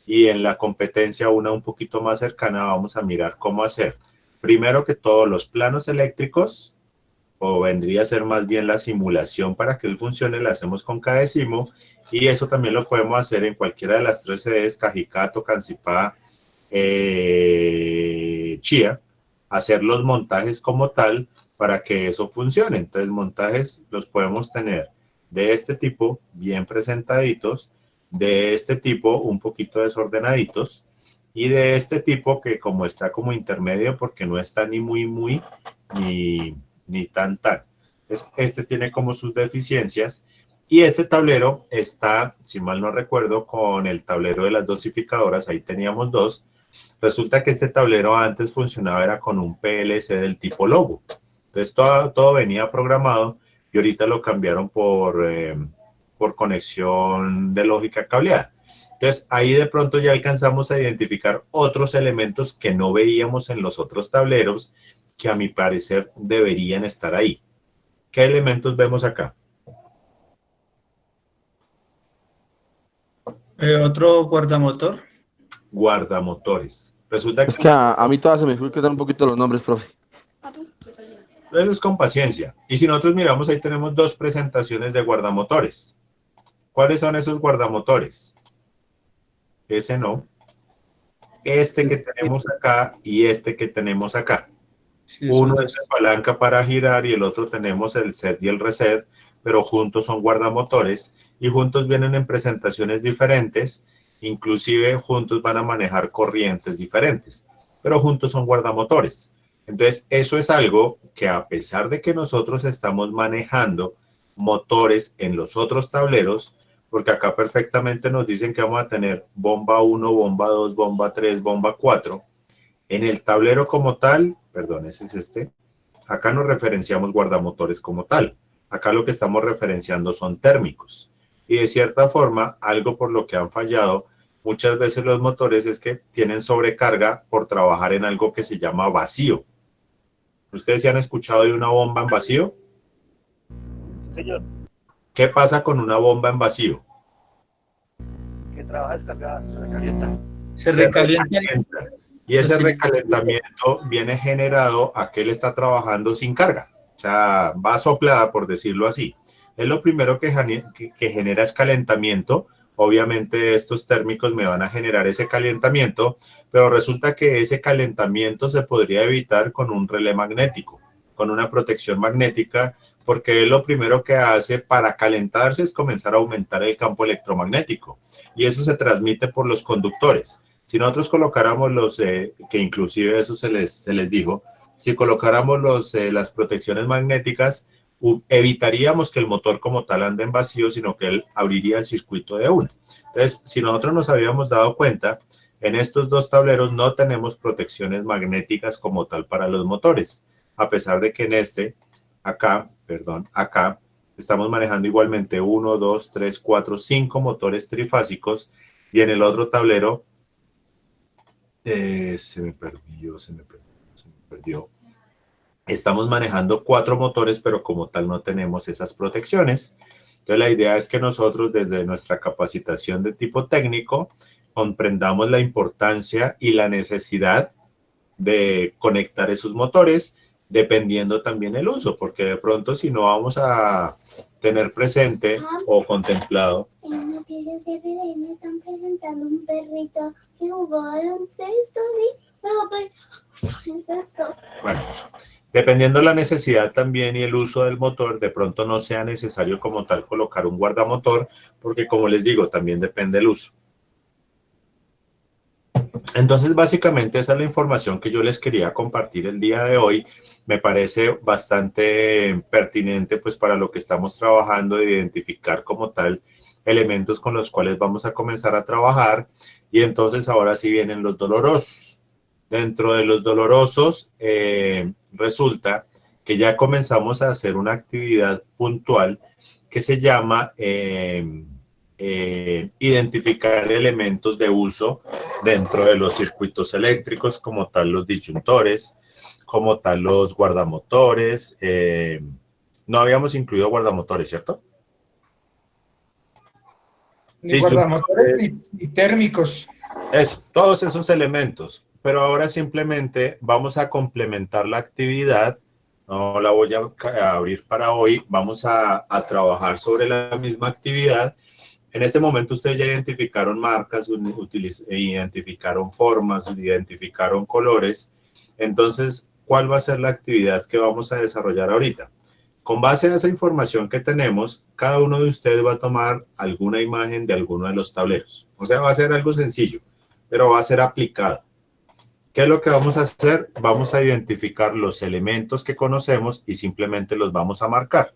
Y en la competencia, una un poquito más cercana, vamos a mirar cómo hacer. Primero que todo, los planos eléctricos o vendría a ser más bien la simulación para que él funcione, la hacemos con Cadecimo, y eso también lo podemos hacer en cualquiera de las 3 sedes, Cajicato, Cancipá, Chía, hacer los montajes como tal para que eso funcione. Entonces, montajes los podemos tener de este tipo, bien presentaditos, de este tipo, un poquito desordenaditos, y de este tipo que como está como intermedio, porque no está ni muy, ni tan. Este tiene como sus deficiencias, y este tablero está, si mal no recuerdo, con el tablero de las dosificadoras, ahí teníamos 2. Resulta que este tablero antes funcionaba era con un PLC del tipo Logo. Entonces todo venía programado y ahorita lo cambiaron por conexión de lógica cableada. Entonces ahí de pronto ya alcanzamos a identificar otros elementos que no veíamos en los otros tableros, que a mi parecer deberían estar ahí. ¿Qué elementos vemos acá? Otro guardamotor. Guardamotores. Resulta Es que que a mí todas se me dan un poquito los nombres, profe. eso es con paciencia. Y si nosotros miramos, ahí tenemos 2 presentaciones de guardamotores. ¿Cuáles son esos guardamotores? Ese no. Este que tenemos acá y este que tenemos acá. Sí, Uno es la palanca para girar y el otro tenemos el set y el reset, pero juntos son guardamotores y juntos vienen en presentaciones diferentes, inclusive juntos van a manejar corrientes diferentes, pero juntos son guardamotores. Entonces, eso es algo que a pesar de que nosotros estamos manejando motores en los otros tableros, porque acá perfectamente nos dicen que vamos a tener bomba 1, bomba 2, bomba 3, bomba 4, en el tablero como tal, perdón, ese es este, acá no referenciamos guardamotores como tal. Acá lo que estamos referenciando son térmicos. Y de cierta forma, algo por lo que han fallado muchas veces los motores es que tienen sobrecarga por trabajar en algo que se llama vacío. ¿Ustedes se han escuchado de una bomba en vacío? Señor, ¿Qué pasa con una bomba en vacío? que trabaja descargada, se recalienta. Se recalienta. Y ese Sí. recalentamiento viene generado a que él está trabajando sin carga. O sea, va soplada, por decirlo así. Es lo primero que genera es calentamiento. Obviamente estos térmicos me van a generar ese calentamiento, pero resulta que ese calentamiento se podría evitar con un relé magnético, con una protección magnética, porque lo primero que hace para calentarse es comenzar a aumentar el campo electromagnético y eso se transmite por los conductores. Si nosotros colocáramos que inclusive eso se les dijo, si colocáramos las protecciones magnéticas, evitaríamos que el motor como tal ande en vacío, sino que él abriría el circuito de una. Entonces, si nosotros nos habíamos dado cuenta, en estos 2 tableros no tenemos protecciones magnéticas como tal para los motores, a pesar de que en acá, estamos manejando igualmente 1, 2, 3, 4, 5 motores trifásicos y en el otro tablero se me perdió. Estamos manejando 4 motores, pero como tal no tenemos esas protecciones. Entonces la idea es que nosotros desde nuestra capacitación de tipo técnico comprendamos la importancia y la necesidad de conectar esos motores dependiendo también el uso, porque de pronto si no vamos a tener presente o contemplado. En Noticias RDN están presentando un perrito que jugó baloncesto y luego pues esto. Bueno, dependiendo la necesidad también y el uso del motor, de pronto no sea necesario como tal colocar un guardamotor, porque como les digo, también depende del uso. Entonces, básicamente esa es la información que yo les quería compartir el día de hoy. Me parece bastante pertinente pues para lo que estamos trabajando, de identificar como tal elementos con los cuales vamos a comenzar a trabajar. Y entonces ahora sí vienen los dolorosos. Dentro de los dolorosos resulta que ya comenzamos a hacer una actividad puntual que se llama identificar elementos de uso dentro de los circuitos eléctricos, como tal los disyuntores, como tal los guardamotores. No habíamos incluido guardamotores, ¿cierto? Ni guardamotores ni térmicos. Eso, todos esos elementos. Pero ahora simplemente vamos a complementar la actividad no la voy a abrir para hoy. Vamos a trabajar sobre la misma actividad. En este momento ustedes ya identificaron marcas, identificaron formas, identificaron colores. Entonces, ¿cuál va a ser la actividad que vamos a desarrollar ahorita? Con base a esa información que tenemos, cada uno de ustedes va a tomar alguna imagen de alguno de los tableros. O sea, va a ser algo sencillo, pero va a ser aplicado. ¿Qué es lo que vamos a hacer? Vamos a identificar los elementos que conocemos y simplemente los vamos a marcar.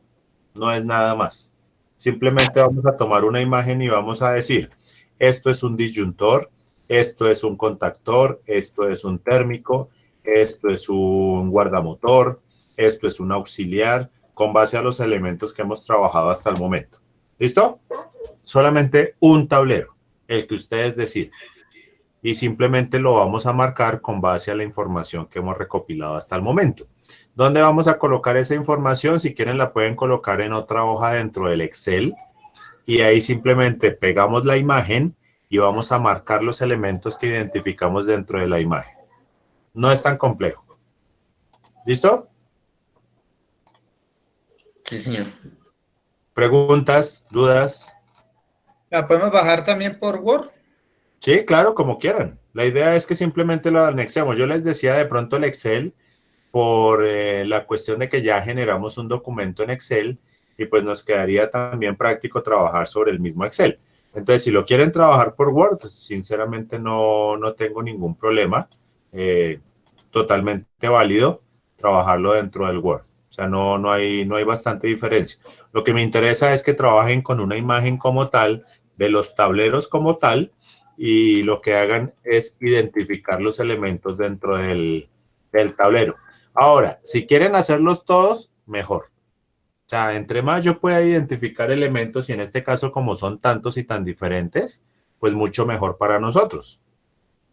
No es nada más. Simplemente vamos a tomar una imagen y vamos a decir, esto es un disyuntor, esto es un contactor, esto es un térmico, esto es un guardamotor, esto es un auxiliar, con base a los elementos que hemos trabajado hasta el momento. ¿Listo? Solamente un tablero, el que ustedes deciden. Y simplemente lo vamos a marcar con base a la información que hemos recopilado hasta el momento. ¿Dónde vamos a colocar esa información? Si quieren la pueden colocar en otra hoja dentro del Excel. Y ahí simplemente pegamos la imagen y vamos a marcar los elementos que identificamos dentro de la imagen. No es tan complejo. ¿Listo? Sí, señor. ¿Preguntas? ¿Dudas? ¿La podemos bajar también por Word? Sí, claro, como quieran. La idea es que simplemente lo anexemos. Yo les decía de pronto el Excel por la cuestión de que ya generamos un documento en Excel y pues nos quedaría también práctico trabajar sobre el mismo Excel. Entonces, si lo quieren trabajar por Word, pues, sinceramente no tengo ningún problema. Totalmente válido trabajarlo dentro del Word. O sea, no hay bastante diferencia. Lo que me interesa es que trabajen con una imagen como tal, de los tableros como tal, y lo que hagan es identificar los elementos dentro del tablero. Ahora, si quieren hacerlos todos, mejor. O sea, entre más yo pueda identificar elementos, y en este caso como son tantos y tan diferentes, pues mucho mejor para nosotros.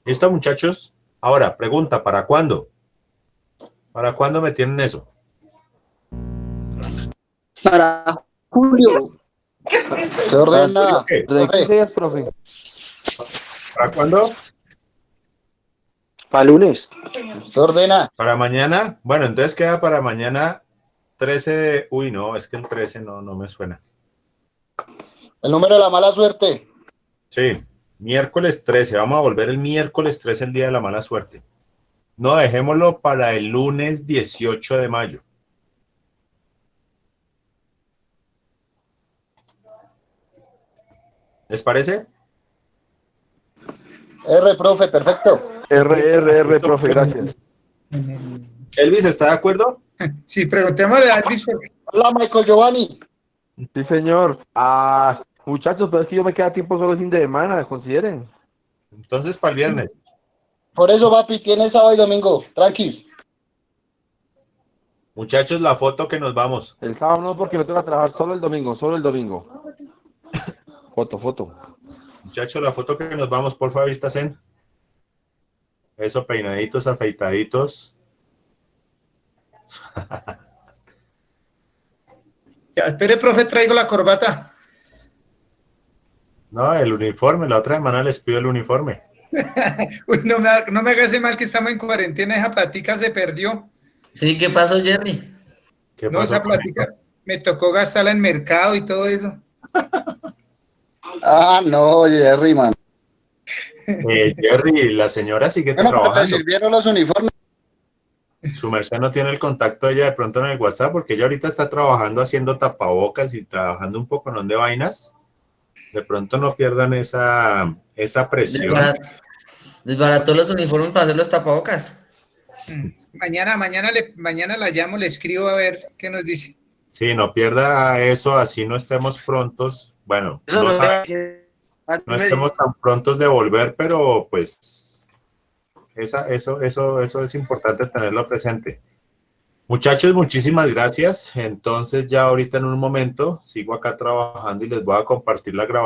¿Listo, muchachos? Ahora, pregunta, ¿para cuándo? ¿Para cuándo me tienen eso? Para julio. Se ordena. ¿Qué? De 15 días, profe. ¿Para cuándo? Para lunes. Se ordena. ¿Para mañana? Bueno, entonces queda para mañana 13 de... Uy, no, es que el 13 no me suena. El número de la mala suerte. Sí, miércoles 13. Vamos a volver el miércoles 13, el día de la mala suerte. No, dejémoslo para el lunes 18 de mayo. ¿Les parece? Profe, perfecto. R, profe, gracias. Elvis, ¿está de acuerdo? Sí, preguntémosle a Elvis. Hola, Michael Giovanni. Sí, señor. Ah, muchachos, pero es que yo me queda tiempo solo el fin de semana, consideren. Entonces, para el viernes. Por eso, papi, tiene sábado y domingo. Tranquis. Muchachos, la foto que nos vamos. El sábado no, porque me toca trabajar solo el domingo, Foto. Muchachos, la foto que nos vamos, por favor, vistas en. Eso, peinaditos, afeitaditos. Ya, espere, profe, traigo la corbata. No, el uniforme. La otra semana les pido el uniforme. Uy, no me haga ese mal que estamos en cuarentena, esa platica se perdió. Sí, ¿qué pasó, Jerry? ¿Qué No, pasó esa con platica me tocó gastarla en mercado y todo eso. Ah, no, Jerry, man. Jerry, la señora sigue Bueno, pero te trabajando. sirvieron los uniformes. Su merced no tiene el contacto de ella de pronto en el WhatsApp, porque ella ahorita está trabajando haciendo tapabocas y trabajando un poco de vainas. De pronto no pierdan esa presión. Desbarató los uniformes para hacer los tapabocas. Mañana la llamo, le escribo a ver qué nos dice. Sí, no pierda eso, así no estemos prontos. Bueno, no estemos tan prontos de volver, pero pues eso es importante tenerlo presente. Muchachos, muchísimas gracias. Entonces ya ahorita en un momento sigo acá trabajando y les voy a compartir la grabación.